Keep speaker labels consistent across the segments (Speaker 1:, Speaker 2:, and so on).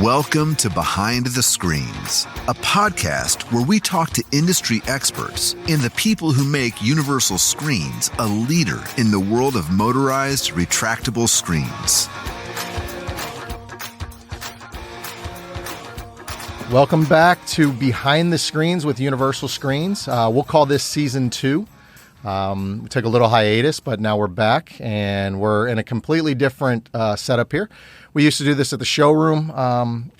Speaker 1: Welcome to Behind the Screens, a podcast where we talk to industry experts and the people who make Universal Screens a leader in the world of motorized retractable screens.
Speaker 2: Welcome back to Behind the Screens with Universal Screens. We'll call this Season 2. We took a little hiatus, but now we're back, and we're in a completely different setup here. We used to do this at the showroom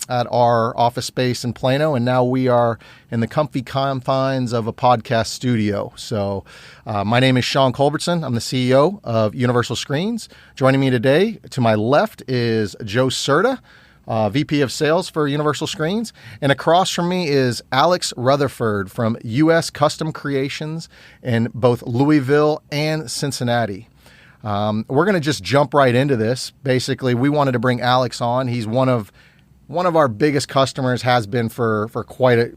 Speaker 2: at our office space in Plano, and now we are in the comfy confines of a podcast studio. So my name is Shawn Culbertson. I'm the CEO of Universal Screens. Joining me today, to my left, is Joe Serta, VP of Sales for Universal Screens. And across from me is Alex Rutherford from U.S. Custom Creations in both Louisville and Cincinnati. We're going to just jump right into this. Basically, we wanted to bring Alex on. He's one of our biggest customers, has been for quite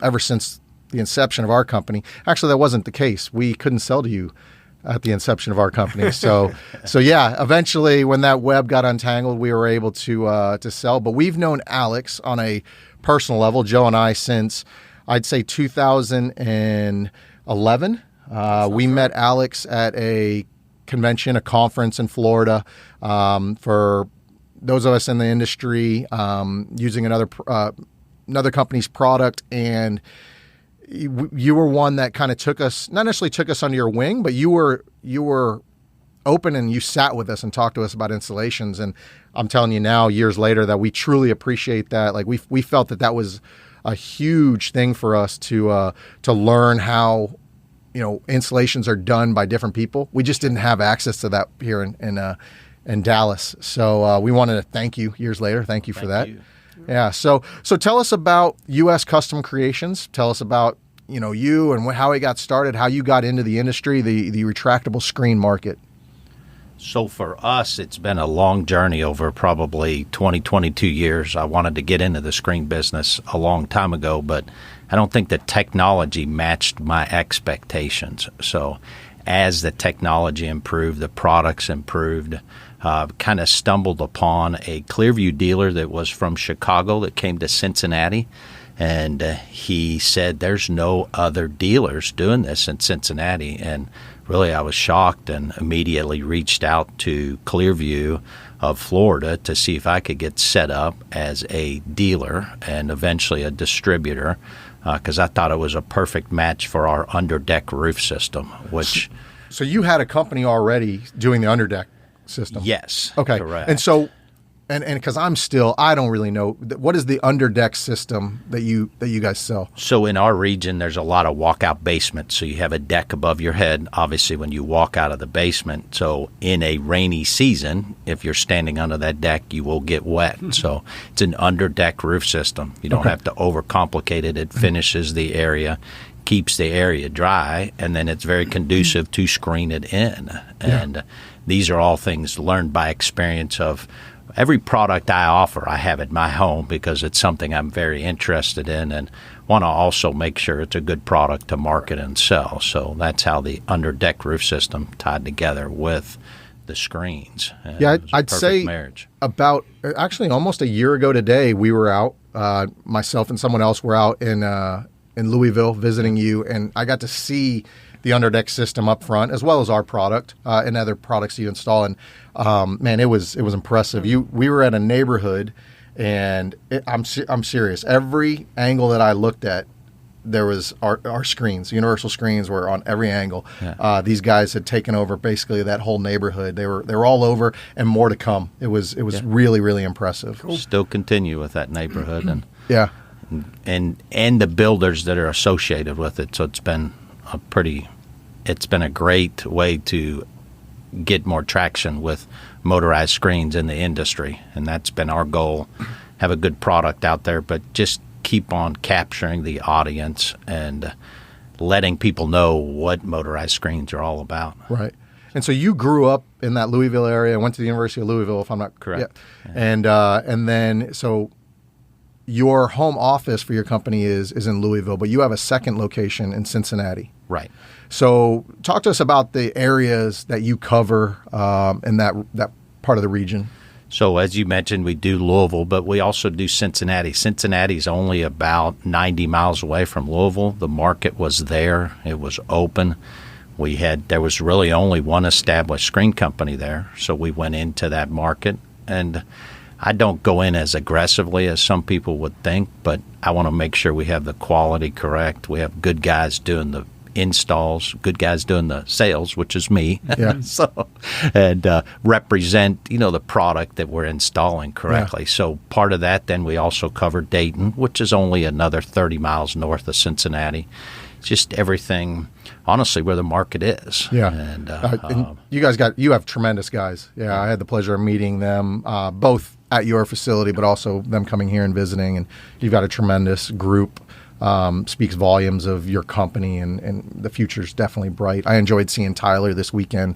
Speaker 2: ever since the inception of our company. Actually, that wasn't the case. We couldn't sell to you at the inception of our company. So yeah, eventually when that web got untangled, we were able to sell. But we've known Alex on a personal level, Joe and I, since I'd say 2011. We met Alex at a convention, a conference in Florida, for those of us in the industry, using another company's product. And you were one that kind of not necessarily took us under your wing, but you were open and you sat with us and talked to us about installations. And I'm telling you now, years later, that we truly appreciate that. Like we felt that was a huge thing for us to learn how, installations are done by different people. We just didn't have access to that here in Dallas. So we wanted to thank you years later. Thank you for that. Yeah. So tell us about U.S. Custom Creations. Tell us about, you and how it got started, how you got into the industry, the retractable screen market.
Speaker 3: So for us, it's been a long journey over probably 22 years. I wanted to get into the screen business a long time ago, but I don't think the technology matched my expectations. So as the technology improved, the products improved, kind of stumbled upon a Clearview dealer that was from Chicago that came to Cincinnati. And he said, there's no other dealers doing this in Cincinnati. And really, I was shocked and immediately reached out to Clearview of Florida to see if I could get set up as a dealer and eventually a distributor, because I thought it was a perfect match for our underdeck roof system, which...
Speaker 2: So you had a company already doing the underdeck system?
Speaker 3: Yes.
Speaker 2: Okay.
Speaker 3: Correct.
Speaker 2: And so, and because I don't really know, what is the underdeck system that you guys sell?
Speaker 3: So in our region, there's a lot of walkout basements. So you have a deck above your head, obviously, when you walk out of the basement. So in a rainy season, if you're standing under that deck, you will get wet. So it's an underdeck roof system. You don't have to overcomplicate it. It finishes the area, keeps the area dry, and then it's very conducive to screen it in. And these are all things learned by experience of every product I offer. I have at my home because it's something I'm very interested in and want to also make sure it's a good product to market and sell. So that's how the underdeck roof system tied together with the screens.
Speaker 2: Yeah, I'd say
Speaker 3: marriage.
Speaker 2: About actually almost a year ago today, we were out, myself and someone else were out in Louisville visiting you, and I got to see the underdeck system up front, as well as our product and other products you install. And man, it was impressive. We were at a neighborhood, and I'm serious. Every angle that I looked at, there was our screens. Universal Screens were on every angle. Yeah. These guys had taken over basically that whole neighborhood. They were all over, and more to come. It was really, really impressive.
Speaker 3: Cool. Still continue with that neighborhood, and
Speaker 2: yeah,
Speaker 3: and the builders that are associated with it. So it's been a great way to get more traction with motorized screens in the industry, and that's been our goal. Have a good product out there, but just keep on capturing the audience and letting people know what motorized screens are all about.
Speaker 2: Right. And so you grew up in that Louisville area, went to the University of Louisville, if I'm not
Speaker 3: correct.
Speaker 2: Yeah. And then so your home office for your company is in Louisville, but you have a second location in Cincinnati.
Speaker 3: Right.
Speaker 2: So talk to us about the areas that you cover in that part of the region.
Speaker 3: So as you mentioned, we do Louisville, but we also do Cincinnati. Cincinnati's only about 90 miles away from Louisville. The market was there. It was open. There was really only one established screen company there, so we went into that market. And I don't go in as aggressively as some people would think, but I want to make sure we have the quality correct. We have good guys doing the installs, good guys doing the sales, which is me.
Speaker 2: Yeah.
Speaker 3: And represent, the product that we're installing correctly. Yeah. So part of that, then we also cover Dayton, which is only another 30 miles north of Cincinnati. Just everything, honestly, where the market is.
Speaker 2: Yeah.
Speaker 3: And
Speaker 2: you have tremendous guys. Yeah. I had the pleasure of meeting them, both at your facility, but also them coming here and visiting. And you've got a tremendous group. Speaks volumes of your company, and the future's definitely bright. I enjoyed seeing Tyler this weekend.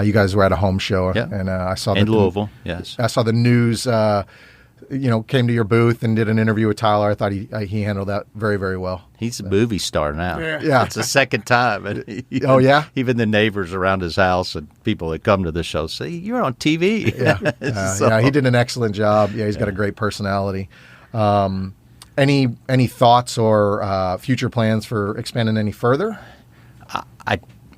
Speaker 2: You guys were at a home show, and I saw
Speaker 3: in Louisville. Yes,
Speaker 2: I saw the news. Came to your booth and did an interview with Tyler. I thought he handled that very, very well.
Speaker 3: He's a movie star now.
Speaker 2: Yeah.
Speaker 3: It's the second time. And
Speaker 2: oh yeah,
Speaker 3: even the neighbors around his house and people that come to the show say, "You're on TV."
Speaker 2: Yeah, yeah. He did an excellent job. Yeah, he's got a great personality. Any thoughts or future plans for expanding any further?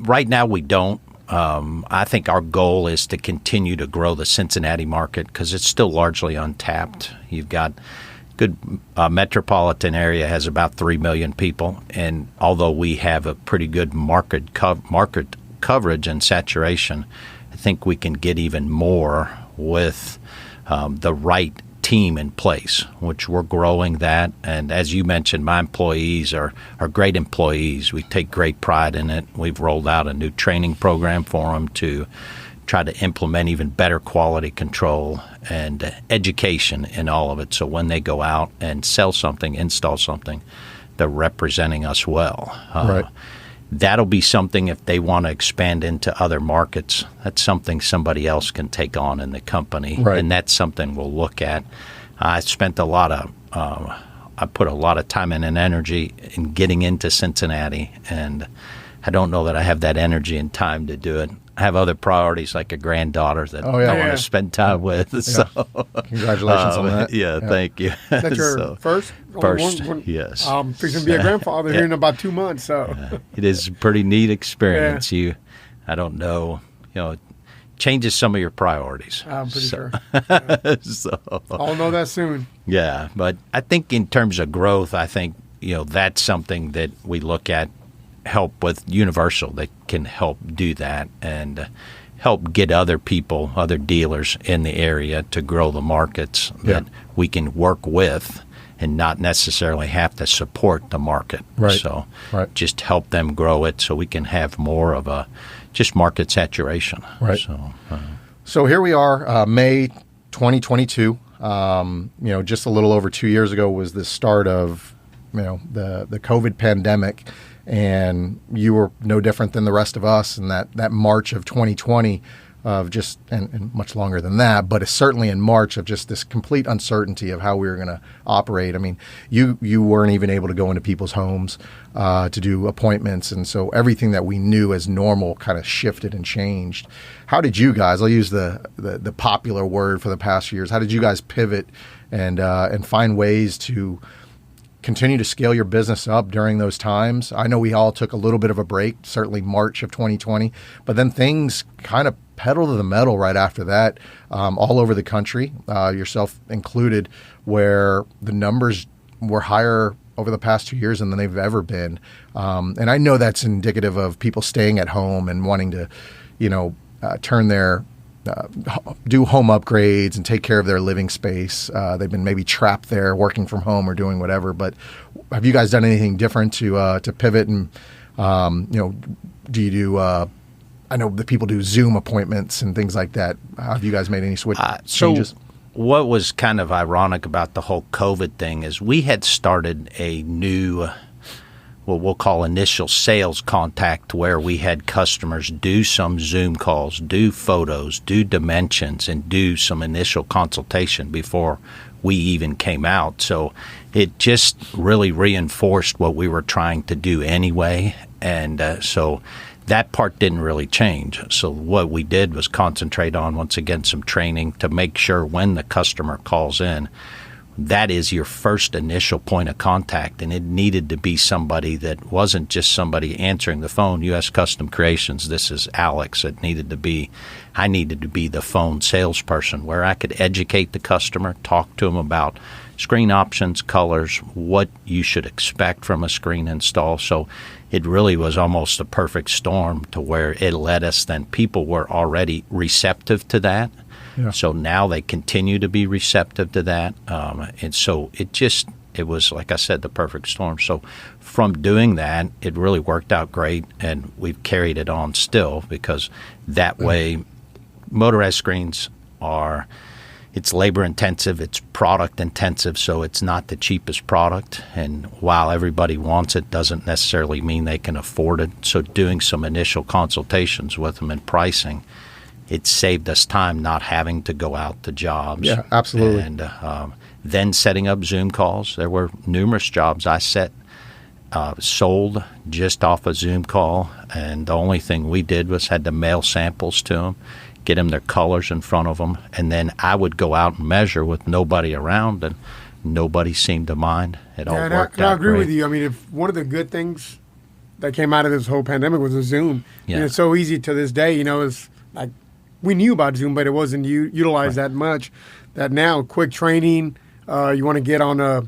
Speaker 3: Right now we don't. I think our goal is to continue to grow the Cincinnati market because it's still largely untapped. You've got good metropolitan area has about 3 million people, and although we have a pretty good market coverage and saturation, I think we can get even more with the right team in place, which we're growing that. And as you mentioned, my employees are great employees. We take great pride in it. We've rolled out a new training program for them to try to implement even better quality control and education in all of it. So when they go out and sell something, install something, they're representing us well.
Speaker 2: Right.
Speaker 3: That'll be something if they want to expand into other markets. That's something somebody else can take on in the company,
Speaker 2: right.
Speaker 3: And that's something we'll look at. I put a lot of time and energy in getting into Cincinnati, and I don't know that I have that energy and time to do it. I have other priorities like a granddaughter that I want to spend time with. So,
Speaker 2: congratulations on that.
Speaker 3: Yeah, thank you.
Speaker 4: That's your first?
Speaker 3: Yes.
Speaker 4: Fixing to be a grandfather here in about 2 months. So
Speaker 3: it is a pretty neat experience. I don't know, changes some of your priorities.
Speaker 4: I'm pretty sure.
Speaker 3: So
Speaker 4: I'll know that soon.
Speaker 3: Yeah, but I think in terms of growth, I think that's something that we look at. Help with Universal that can help do that and help get other people, other dealers in the area to grow the markets that we can work with and not necessarily have to support the market.
Speaker 2: Right.
Speaker 3: So just help them grow it so we can have more of a just market saturation.
Speaker 2: Right. So here we are, May 2022. Just a little over 2 years ago was the start of the COVID pandemic. And you were no different than the rest of us in that March of 2020 of just, and much longer than that, but it's certainly in March of just this complete uncertainty of how we were going to operate. I mean, you weren't even able to go into people's homes to do appointments. And so everything that we knew as normal kind of shifted and changed. How did you guys, I'll use the popular word for the past few years, how did you guys pivot and find ways to continue to scale your business up during those times? I know we all took a little bit of a break, certainly March of 2020, but then things kind of pedal to the metal right after that, all over the country, yourself included, where the numbers were higher over the past 2 years than they've ever been. And I know that's indicative of people staying at home and wanting to, turn their do home upgrades and take care of their living space. They've been maybe trapped there working from home or doing whatever. But have you guys done anything different to pivot? And, do you do, I know that people do Zoom appointments and things like that. Have you guys made any changes?
Speaker 3: So what was kind of ironic about the whole COVID thing is we had started a new what we'll call initial sales contact, where we had customers do some Zoom calls, do photos, do dimensions, and do some initial consultation before we even came out. So it just really reinforced what we were trying to do anyway. And so that part didn't really change. So what we did was concentrate on, once again, some training to make sure when the customer calls in, that is your first initial point of contact, and it needed to be somebody that wasn't just somebody answering the phone. U.S. Custom Creations, this is Alex. I needed to be the phone salesperson where I could educate the customer, talk to them about screen options, colors, what you should expect from a screen install. So it really was almost a perfect storm to where it led us, then people were already receptive to that. Yeah. So now they continue to be receptive to that. And so it was, like I said, the perfect storm. So from doing that, it really worked out great, and we've carried it on still, because that way motorized screens it's labor intensive, it's product intensive, so it's not the cheapest product. And while everybody wants it, doesn't necessarily mean they can afford it. So doing some initial consultations with them and pricing, it saved us time not having to go out to jobs.
Speaker 2: Yeah, absolutely.
Speaker 3: And then setting up Zoom calls. There were numerous jobs I sold just off a Zoom call, and the only thing we did was had to mail samples to them, get them their colors in front of them, and then I would go out and measure with nobody around, and nobody seemed to mind. It all worked out.
Speaker 4: I agree
Speaker 3: great.
Speaker 4: with you. I mean, if one of the good things that came out of this whole pandemic was a Zoom.
Speaker 3: Yeah.
Speaker 4: And it's so easy to this day. It's like we knew about Zoom, but it wasn't utilized that much. That now, quick training, you want to get on a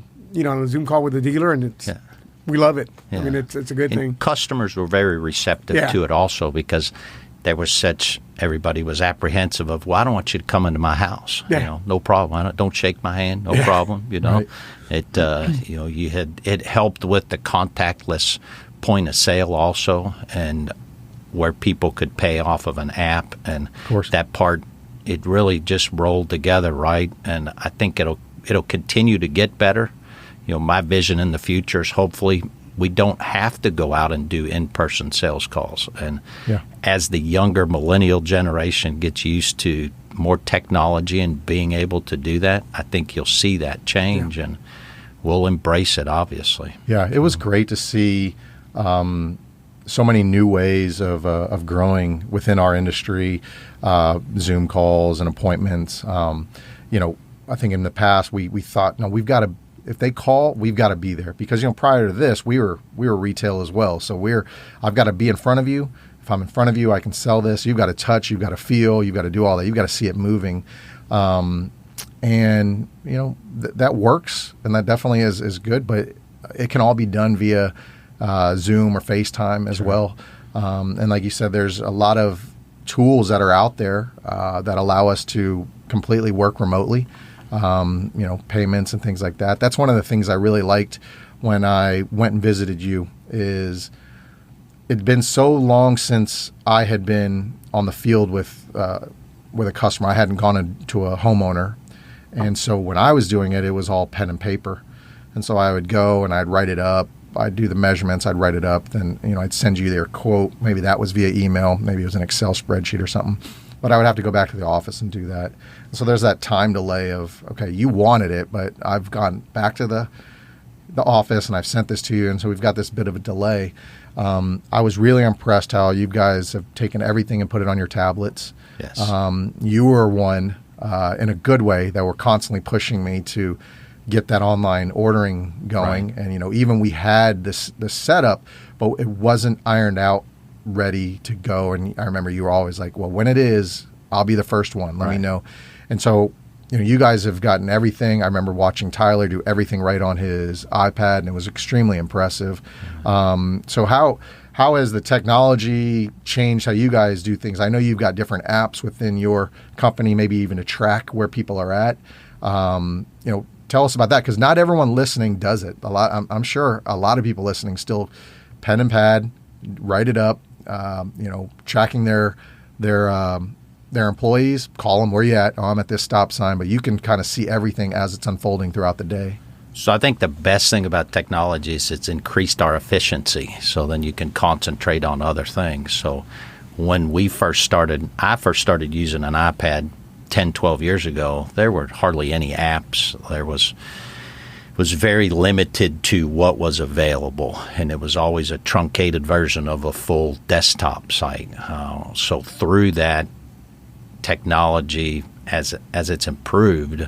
Speaker 4: Zoom call with the dealer, and we love it.
Speaker 3: Yeah.
Speaker 4: I mean, it's a good thing.
Speaker 3: Customers were very receptive to it also, because there was everybody was apprehensive of, well, I don't want you to come into my house.
Speaker 4: Yeah.
Speaker 3: No problem. Don't shake my hand. No problem.
Speaker 2: Right.
Speaker 3: It helped with the contactless point of sale also, and where people could pay off of an app, and that part, it really just rolled together right. And I think it'll continue to get better. My vision in the future is hopefully we don't have to go out and do in-person sales calls. And as the younger millennial generation gets used to more technology and being able to do that, I think you'll see that change, and we'll embrace it, obviously.
Speaker 2: Yeah, it was great to see so many new ways of growing within our industry, Zoom calls and appointments. I think in the past we thought, no, we've got to, if they call, we've got to be there, because prior to this we were retail as well. So I've got to be in front of you. If I'm in front of you, I can sell this. You've got to touch, you've got to feel, you've got to do all that. You've got to see it moving, and that works, and that definitely is good. But it can all be done via Zoom or FaceTime as well. And like you said, there's a lot of tools that are out there that allow us to completely work remotely. Payments and things like that. That's one of the things I really liked when I went and visited you. Is it'd been so long since I had been on the field with a customer. I hadn't gone to a homeowner, and so when I was doing it, it was all pen and paper. And so I would go and I'd write it up. I'd do the measurements. I'd write it up. Then I'd send you their quote. Maybe that was via email. Maybe it was an Excel spreadsheet or something. But I would have to go back to the office and do that. So there's that time delay of, okay, you wanted it, but I've gone back to the office and I've sent this to you, and so we've got this bit of a delay. I was really impressed how you guys have taken everything and put it on your tablets.
Speaker 3: Yes.
Speaker 2: You were one, in a good way, that were constantly pushing me to get that online ordering going. Right. And, even we had this setup, but it wasn't ironed out, ready to go. And I remember you were always like, well, when it is, I'll be the first one. Let me know. And so, you guys have gotten everything. I remember watching Tyler do everything right on his iPad, and it was extremely impressive. So how has the technology changed how you guys do things? I know you've got different apps within your company, maybe even to track where people are at. Tell us about that, because not everyone listening does it. I'm sure a lot of people listening still pen and pad, write it up. Tracking their employees, call them, where you at? Oh, I'm at this stop sign. But you can kind of see everything as it's unfolding throughout the day.
Speaker 3: So I think the best thing about technology is it's increased our efficiency, so then you can concentrate on other things. So when I first started using an iPad 10, 12 years ago, there were hardly any apps. There was was very limited to what was available, and it was always a truncated version of a full desktop site. So through that technology, as it's improved,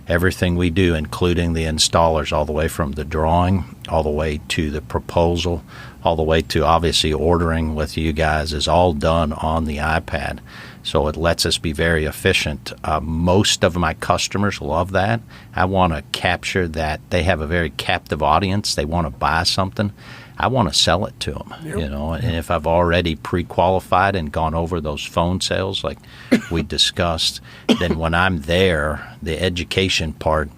Speaker 3: everything we do, including the installers, all the way from the drawing, all the way to the proposal, all the way to obviously ordering with you guys, is all done on the iPad. So it lets us be very efficient. Most of my customers love that. I want to capture that. They have a very captive audience. They want to buy something. I want to sell it to them, you know. And if I've already pre-qualified and gone over those phone sales like we discussed, then when I'm there, the education part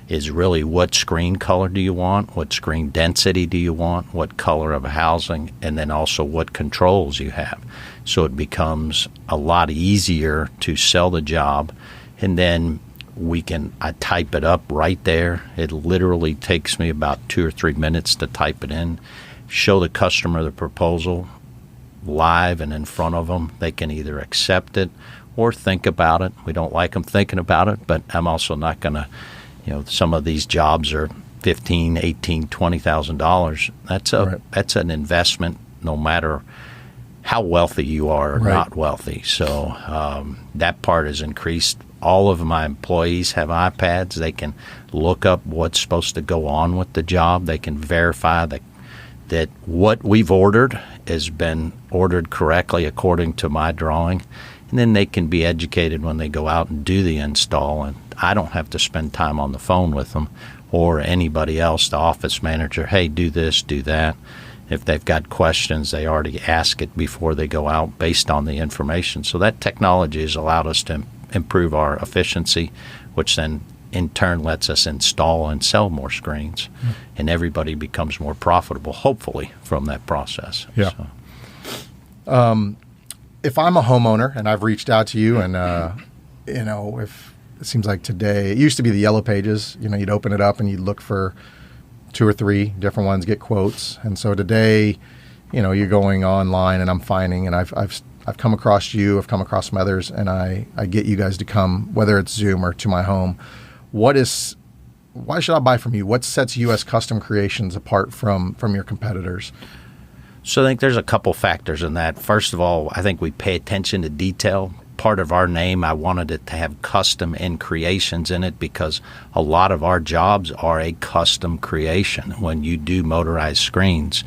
Speaker 3: is really what screen color do you want, what screen density do you want, what color of housing, and then also what controls you have. So it becomes a lot easier to sell the job, and then I type it up right there. It literally takes me about 2 or 3 minutes to type it in, show the customer the proposal live and in front of them. They can either accept it or think about it. We don't like them thinking about it, but I'm also not going to, some of these jobs are $15,000, $18,000, $20,000. That's an investment, no matter how wealthy you are or not wealthy. So that part has increased. All of my employees have iPads. They can look up what's supposed to go on with the job. They can verify that what we've ordered has been ordered correctly according to my drawing. And then they can be educated when they go out and do the install. And I don't have to spend time on the phone with them or anybody else, the office manager. Hey, do this, do that. If they've got questions, they already ask it before they go out based on the information. So that technology has allowed us to improve our efficiency, which then in turn lets us install and sell more screens, and everybody becomes more profitable, hopefully, from that process.
Speaker 2: Yeah. So. If I'm a homeowner and I've reached out to you, and if it seems like today, it used to be the yellow pages. You'd open it up and you'd look for 2 or 3 different ones, get quotes. And so today, you're going online, and I'm finding, and I've come across you, I've come across some others, and I get you guys to come, whether it's Zoom or to my home. Why should I buy from you? What sets U.S. Custom Creations apart from your competitors?
Speaker 3: So I think there's a couple factors in that. First of all, I think we pay attention to detail. Part of our name, I wanted it to have custom and creations in it, because a lot of our jobs are a custom creation. When you do motorized screens,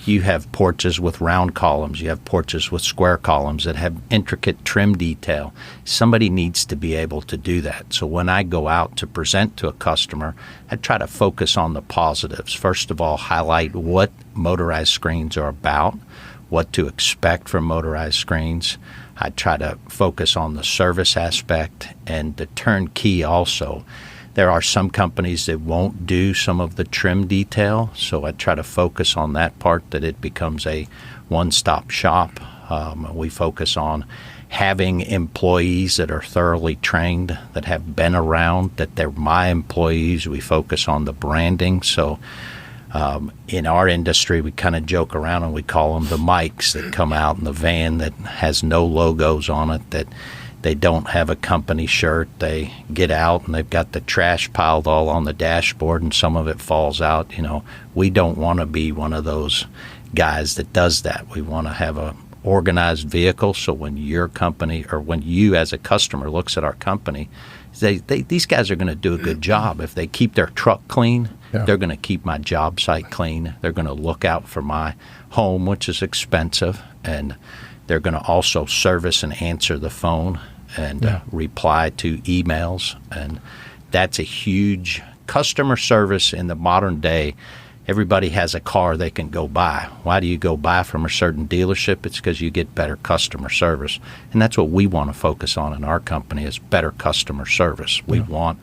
Speaker 3: you have porches with round columns, you have porches with square columns that have intricate trim detail. Somebody needs to be able to do that. So when I go out to present to a customer, I try to focus on the positives. First of all, highlight what motorized screens are about, what to expect from motorized screens. I try to focus on the service aspect and the turnkey also. There are some companies that won't do some of the trim detail, so I try to focus on that part, that it becomes a one-stop shop. We focus on having employees that are thoroughly trained, that have been around, that they're my employees. We focus on the branding. So in our industry, we kind of joke around and we call them the mics that come out in the van that has no logos on it, that they don't have a company shirt. They get out and they've got the trash piled all on the dashboard and some of it falls out. We don't want to be one of those guys that does that. We want to have a organized vehicle, so when your company or when you as a customer looks at our company, these guys are going to do a good job. If they keep their truck clean, they're going to keep my job site clean. They're going to look out for my home, which is expensive, and they're going to also service and answer the phone and reply to emails. And that's a huge customer service in the modern day. Everybody has a car they can go buy. Why do you go buy from a certain dealership? It's because you get better customer service. And that's what we want to focus on in our company, is better customer service. We want,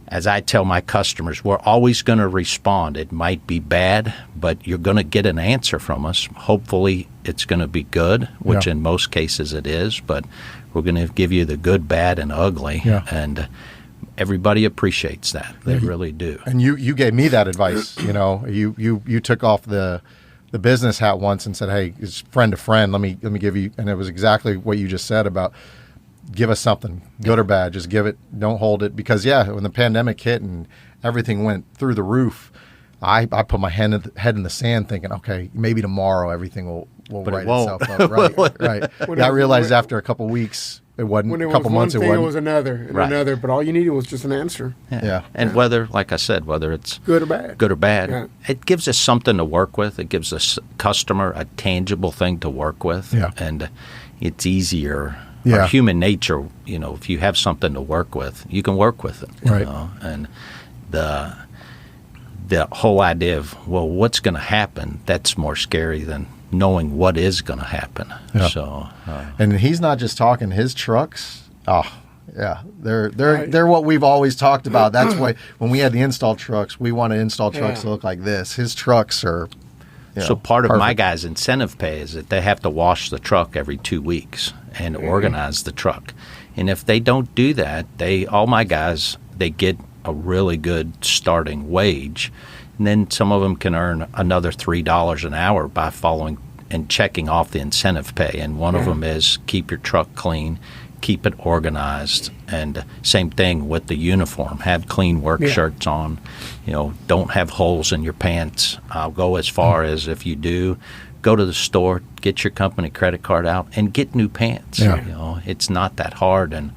Speaker 3: as I tell my customers, we're always going to respond. It might be bad, but you're going to get an answer from us. Hopefully it's going to be good, which in most cases it is, but we're going to give you the good, bad, and ugly. And everybody appreciates that. They really do.
Speaker 2: And you gave me that advice. You took off the business hat once and said, "Hey, it's friend to friend. Let me give you." And it was exactly what you just said about give us something, good or bad. Just give it. Don't hold it, because when the pandemic hit and everything went through the roof, I put my head in the sand thinking, okay, maybe tomorrow everything will
Speaker 3: But
Speaker 2: right
Speaker 3: it won't.
Speaker 2: itself up. Right. I realized after a couple weeks, it wasn't.
Speaker 4: When it
Speaker 2: a couple
Speaker 4: was
Speaker 2: months,
Speaker 4: one
Speaker 2: it
Speaker 4: thing,
Speaker 2: wasn't.
Speaker 4: it was another and
Speaker 3: Right.
Speaker 4: another. But all you needed was just an answer,
Speaker 2: Yeah.
Speaker 3: And whether, like I said, whether it's
Speaker 4: good or bad.
Speaker 3: good or bad,
Speaker 4: Yeah.
Speaker 3: it gives us something to work with. It gives us customer a tangible thing to work with.
Speaker 2: Yeah.
Speaker 3: And it's easier.
Speaker 2: Yeah.
Speaker 3: Our human nature, if you have something to work with, you can work with it.
Speaker 2: Right.
Speaker 3: And the whole idea of, well, what's going to happen, that's more scary than knowing what is going to happen.
Speaker 2: Yeah.
Speaker 3: So,
Speaker 2: And he's not just talking his trucks. Oh, yeah, they're
Speaker 4: Right.
Speaker 2: they're what we've always talked about. That's why when we had the install trucks, we want to install trucks to look like this. His trucks are.
Speaker 3: So part of my
Speaker 2: perfect.
Speaker 3: guys' incentive pay is that they have to wash the truck every 2 weeks and organize the truck. And if they don't do that, all my guys, they get a really good starting wage. And then some of them can earn another $3 an hour by following and checking off the incentive pay. And one of them is keep your truck clean, keep it organized, and same thing with the uniform. Have clean work shirts on. Don't have holes in your pants. I'll go as far as, if you do, go to the store, get your company credit card out, and get new pants.
Speaker 2: Yeah.
Speaker 3: It's not that hard, and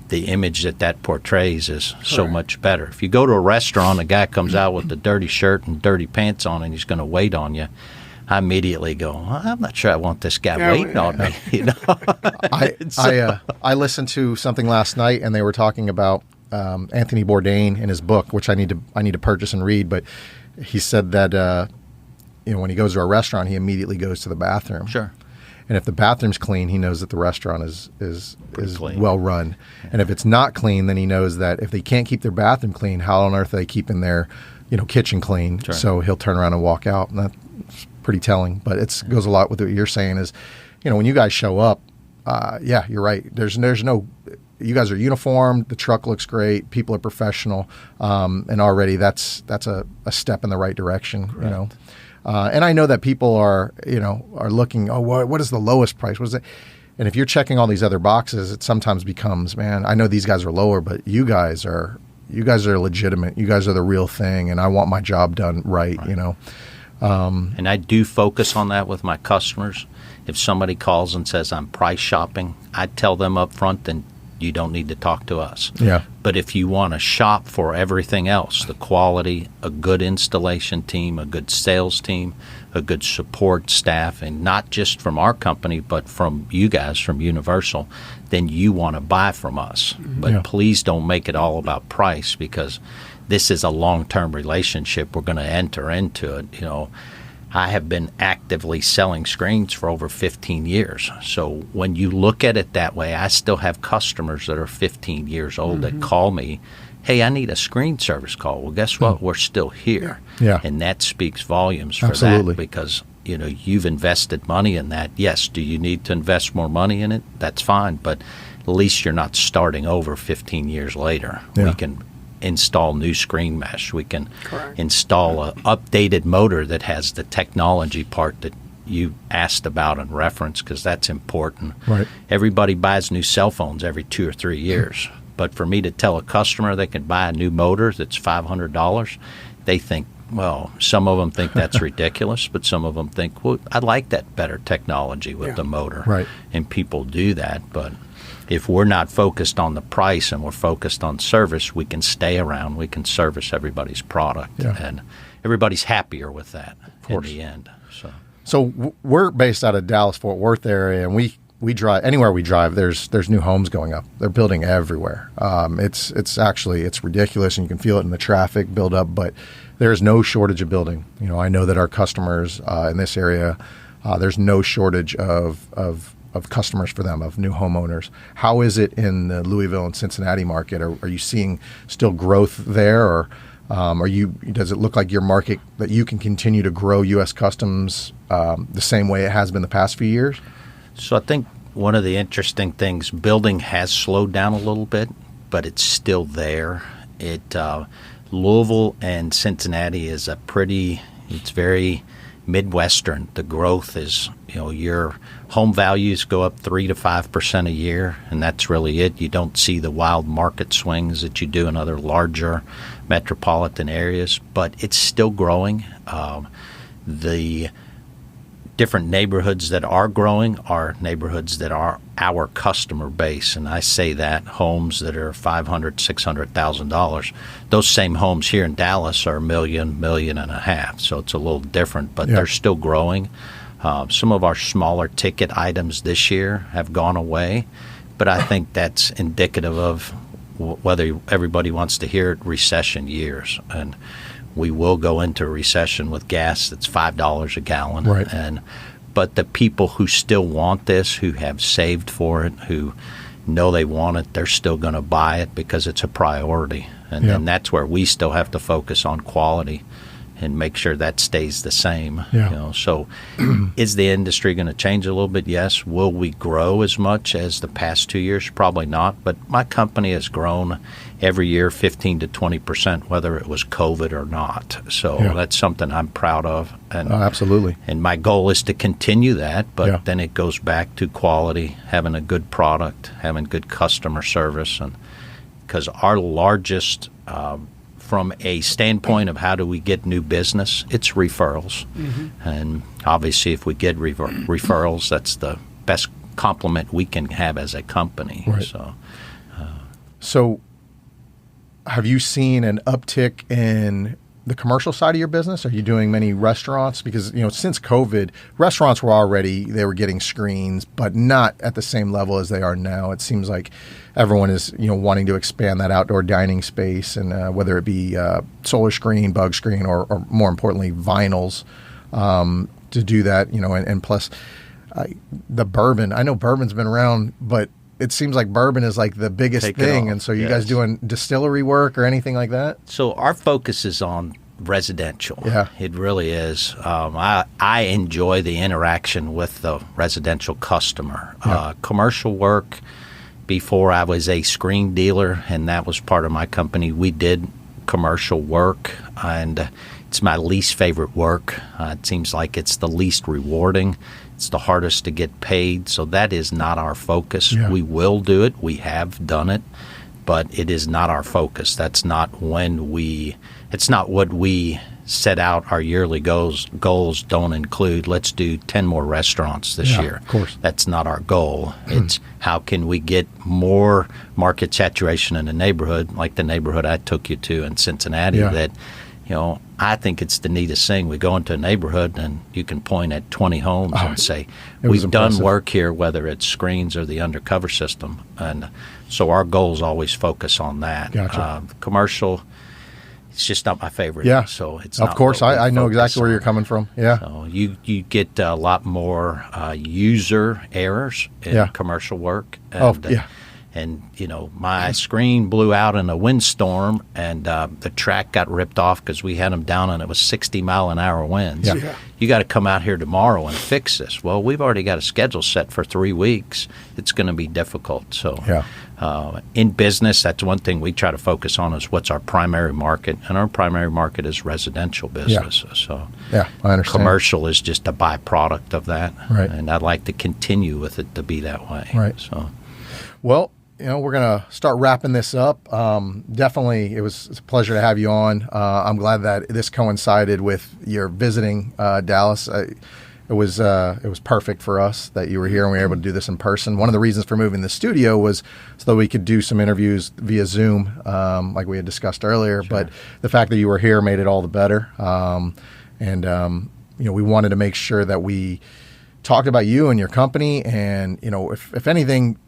Speaker 3: the image that portrays is so much better. If you go to a restaurant, a guy comes out with a dirty shirt and dirty pants on, and he's going to wait on you, I immediately go, I'm not sure I want this guy waiting on me.
Speaker 2: I listened to something last night, and they were talking about Anthony Bourdain in his book, which I need to purchase and read. But he said that when he goes to a restaurant, he immediately goes to the bathroom.
Speaker 3: Sure.
Speaker 2: And if the bathroom's clean, he knows that the restaurant is
Speaker 3: clean.
Speaker 2: well run. And if it's not clean, then he knows that if they can't keep their bathroom clean, how on earth are they keeping their kitchen clean?
Speaker 3: Sure.
Speaker 2: So he'll turn around and walk out, and that's pretty telling. But it goes a lot with what you're saying is, when you guys show up, you're right. There's no. You guys are uniformed. The truck looks great. People are professional, and already that's a step in the right direction.
Speaker 3: Correct.
Speaker 2: And I know that people are looking. Oh, what is the lowest price? What is it? And if you're checking all these other boxes, it sometimes becomes, man, I know these guys are lower, but you guys are legitimate. You guys are the real thing, and I want my job done right.
Speaker 3: And I do focus on that with my customers. If somebody calls and says I'm price shopping, I tell them up front, then you don't need to talk to us.
Speaker 2: Yeah.
Speaker 3: But if you want to shop for everything else, the quality, a good installation team, a good sales team, a good support staff, and not just from our company, but from you guys, from Universal, then you want to buy from us. But please don't make it all about price, because this is a long-term relationship. We're going to enter into it. I have been actively selling screens for over 15 years. So when you look at it that way, I still have customers that are 15 years old that call me, hey, I need a screen service call. Well, guess what? We're still here.
Speaker 2: Yeah.
Speaker 3: And that speaks volumes for
Speaker 2: Absolutely.
Speaker 3: that, because you've invested money in that. Yes, do you need to invest more money in it? That's fine, but at least you're not starting over 15 years later.
Speaker 2: Yeah.
Speaker 3: We can install new screen mesh. We can install a updated motor that has the technology part that you asked about and referenced, because that's important.
Speaker 2: Right.
Speaker 3: Everybody buys new cell phones every 2 or 3 years. But for me to tell a customer they can buy a new motor that's $500, they think, well, some of them think that's ridiculous, but some of them think, well, I like that better technology with the motor.
Speaker 2: Right.
Speaker 3: And people do that. But if we're not focused on the price and we're focused on service, we can stay around. We can service everybody's product, and everybody's happier with that in the end.
Speaker 2: So we're based out of Dallas-Fort Worth area, and we drive anywhere we drive. There's new homes going up. They're building everywhere. It's ridiculous, and you can feel it in the traffic build up. But there's no shortage of building. I know that our customers in this area, there's no shortage of customers for them, of new homeowners. How is it in the Louisville and Cincinnati market? Are you seeing still growth there, or does it look like your market that you can continue to grow U.S. Customs the same way it has been the past few years?
Speaker 3: So I think one of the interesting things, building has slowed down a little bit, but it's still there. Louisville and Cincinnati is it's very Midwestern, the growth is, your home values go up 3 to 5% a year, and that's really it. You don't see the wild market swings that you do in other larger metropolitan areas, but it's still growing. The different neighborhoods that are growing are neighborhoods that are our customer base, and I say that homes that are $500,000, $600,000. Those same homes here in Dallas are $1 million, $1.5 million, so it's a little different, but they're still growing. Some of our smaller ticket items this year have gone away, but I think that's indicative of whether everybody wants to hear it, recession years, and we will go into a recession with gas that's $5 a gallon.
Speaker 2: Right.
Speaker 3: But the people who still want this, who have saved for it, who know they want it, they're still going to buy it because it's a priority. And that's where we still have to focus on quality and make sure that stays the same. So is the industry going to change a little bit? Yes. Will we grow as much as the past 2 years? Probably not. But my company has grown every year 15 to 20%, whether it was COVID or not. So that's something I'm proud of. And
Speaker 2: absolutely.
Speaker 3: And my goal is to continue that, but then it goes back to quality, having a good product, having good customer service. And because our largest from a standpoint of how do we get new business, it's referrals. And obviously if we get referrals, that's the best compliment we can have as a company.
Speaker 2: Right. So have you seen an uptick in the commercial side of your business? Are you doing many restaurants? Because, since COVID, restaurants they were getting screens, but not at the same level as they are now. It seems like everyone is, wanting to expand that outdoor dining space, and whether it be solar screen, bug screen, or more importantly, vinyls to do that, and plus the bourbon. I know bourbon's been around, but it seems like bourbon is like the biggest thing. And so you guys doing distillery work or anything like that?
Speaker 3: So our focus is on residential.
Speaker 2: Yeah.
Speaker 3: It really is. I enjoy the interaction with the residential customer. Commercial work, before I was a screen dealer, and that was part of my company, we did commercial work, and it's my least favorite work. It seems like it's the least rewarding. It's the hardest to get paid, so that is not our focus. We will do it. We have done it, but it is not our focus. That's not it's not what we set out. Our yearly goals don't include, let's do 10 more restaurants this year.
Speaker 2: Of course.
Speaker 3: That's not our goal. It's how can we get more market saturation in the neighborhood, like the neighborhood I took you to in Cincinnati, that I think it's the neatest thing. We go into a neighborhood and you can point at 20 homes and say, we've done work here, whether it's screens or the undercover system. And so our goals always focus on that.
Speaker 2: Gotcha.
Speaker 3: Commercial, it's just not my favorite. So it's
Speaker 2: of course, I know exactly where you're coming from.
Speaker 3: So you get a lot more user errors in commercial work. And, and, my screen blew out in a windstorm, and the track got ripped off because we had them down, and it was 60-mile-an-hour winds. You got to come out here tomorrow and fix this. Well, we've already got a schedule set for 3 weeks. It's going to be difficult. So in business, that's one thing we try to focus on is what's our primary market, and our primary market is residential business. So
Speaker 2: I understand.
Speaker 3: Commercial is just a byproduct of that,
Speaker 2: right.
Speaker 3: And I'd like to continue with it to be that way.
Speaker 2: Right.
Speaker 3: So,
Speaker 2: well, we're going to start wrapping this up. Definitely, it's a pleasure to have you on. I'm glad that this coincided with your visiting Dallas. It was perfect for us that you were here and we were able to do this in person. One of the reasons for moving the studio was so that we could do some interviews via Zoom, like we had discussed earlier. Sure. But the fact that you were here made it all the better. We wanted to make sure that we talked about you and your company, and if anything,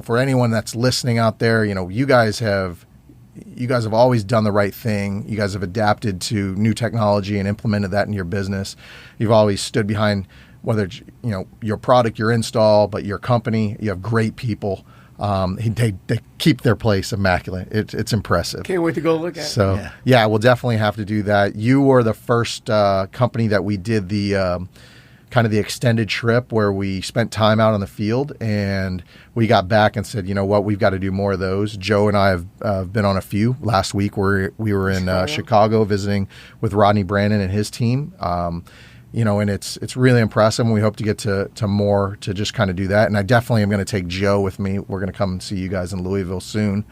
Speaker 2: for anyone that's listening out there, you guys have always done the right thing. You guys have adapted to new technology and implemented that in your business. You've always stood behind whether it's, your product, your install, but your company. You have great people. They keep their place immaculate. It's impressive.
Speaker 4: Can't wait to go look at it.
Speaker 2: So we'll definitely have to do that. You were the first company that we did the kind of the extended trip where we spent time out on the field, and we got back and said, you know what, we've got to do more of those. Joe and I have been on a few. Last week we were in Chicago visiting with Rodney Brandon and his team. and it's really impressive, and we hope to get to more to just kind of do that. And I definitely am going to take Joe with me. We're going to come and see you guys in Louisville soon.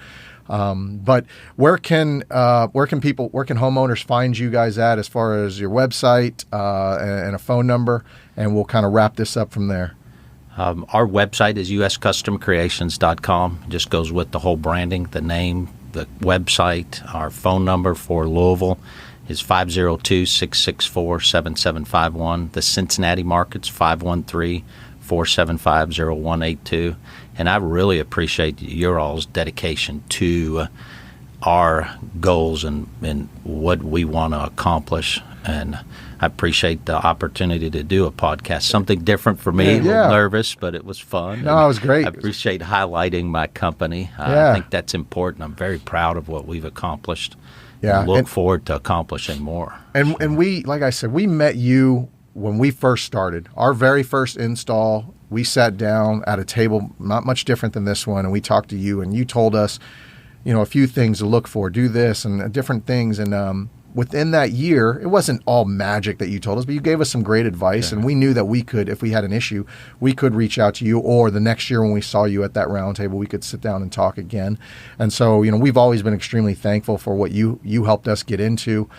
Speaker 2: But where can homeowners find you guys at as far as your website and a phone number? And we'll kind of wrap this up from there.
Speaker 3: Our website is uscustomcreations.com. It just goes with the whole branding, the name, the website. Our phone number for Louisville is 502-664-7751. The Cincinnati market's 513-475-0182. And I really appreciate your all's dedication to our goals and what we want to accomplish. And I appreciate the opportunity to do a podcast. Something different for me. A little nervous, but it was fun.
Speaker 2: No, it was great.
Speaker 3: I appreciate highlighting my company. I think that's important. I'm very proud of what we've accomplished. Yeah. Look forward to accomplishing more.
Speaker 2: And we, like I said, we met you when we first started. Our very first install, we sat down at a table not much different than this one, and we talked to you, and you told us, a few things to look for, do this and different things. And within that year, it wasn't all magic that you told us, but you gave us some great advice, and we knew that we could, if we had an issue, we could reach out to you, or the next year when we saw you at that round table, we could sit down and talk again. And so, we've always been extremely thankful for what you helped us get into.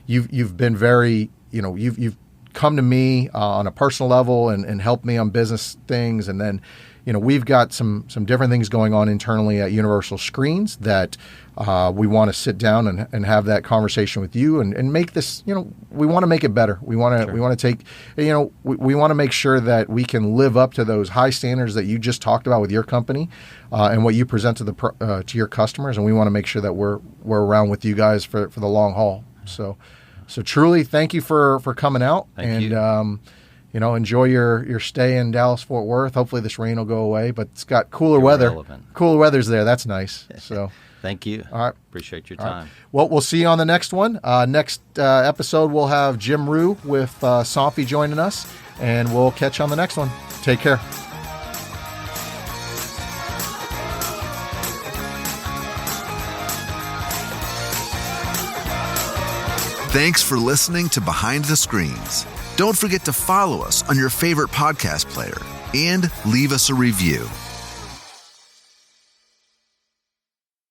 Speaker 2: You've been very, you've come to me on a personal level and helped me on business things. And then, we've got some different things going on internally at Universal Screens that we want to sit down and have that conversation with you and make this, we want to make it better. We want to take, we want to make sure that we can live up to those high standards that you just talked about with your company and what you present to your customers. And we want to make sure that we're around with you guys for the long haul. So truly, thank you for coming out.
Speaker 3: Thank you.
Speaker 2: Enjoy your stay in Dallas-Fort Worth. Hopefully this rain will go away, but it's got cooler weather.
Speaker 3: Relevant.
Speaker 2: Cooler weather's there. That's nice. So,
Speaker 3: thank you.
Speaker 2: All right.
Speaker 3: Appreciate your time.
Speaker 2: Right. Well, we'll see you on the next one. Next episode, we'll have Jim Rue with Sompy joining us, and we'll catch you on the next one. Take care.
Speaker 1: Thanks for listening to Behind the Screens. Don't forget to follow us on your favorite podcast player and leave us a review.